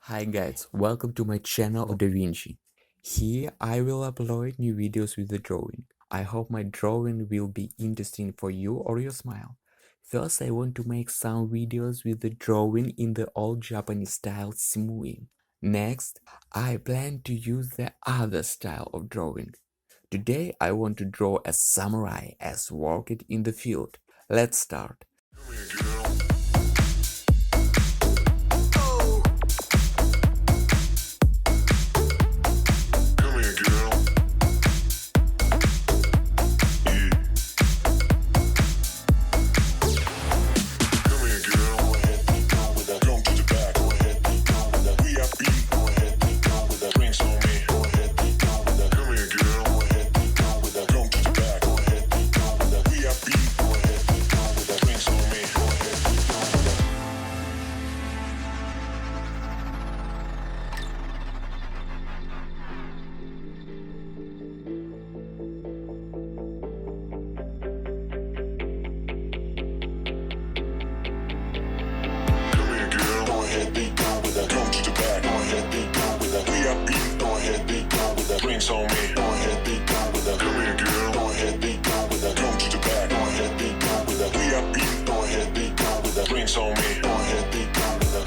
Hi guys, welcome to my channel of Da Vinci. Here I will upload new videos with the drawing. I hope my drawing will be interesting for you or your smile. First I want to make some videos with the drawing in the old Japanese style smoothing. Next, I plan to use the other style of drawing. Today I want to draw a samurai as worked in the field. Let's start. Drinks on me. Go ahead, be gone with that. Come here, girl. Go ahead, be gone with that. Come to the back. Go ahead, be gone with that. VIP. Go ahead, be gone with that. Drinks on me. Go ahead, be gone with that.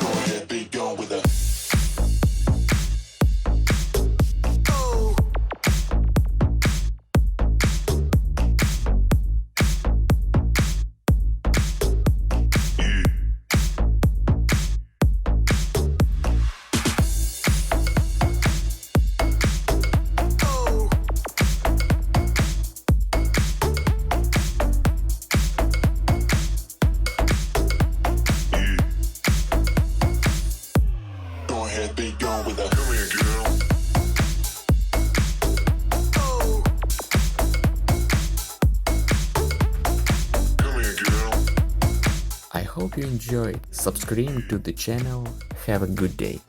Go ahead, be gone with that. Be gone with that. Come here, girl. Come here, girl. I hope you enjoyed. Subscribe to the channel. Have a good day.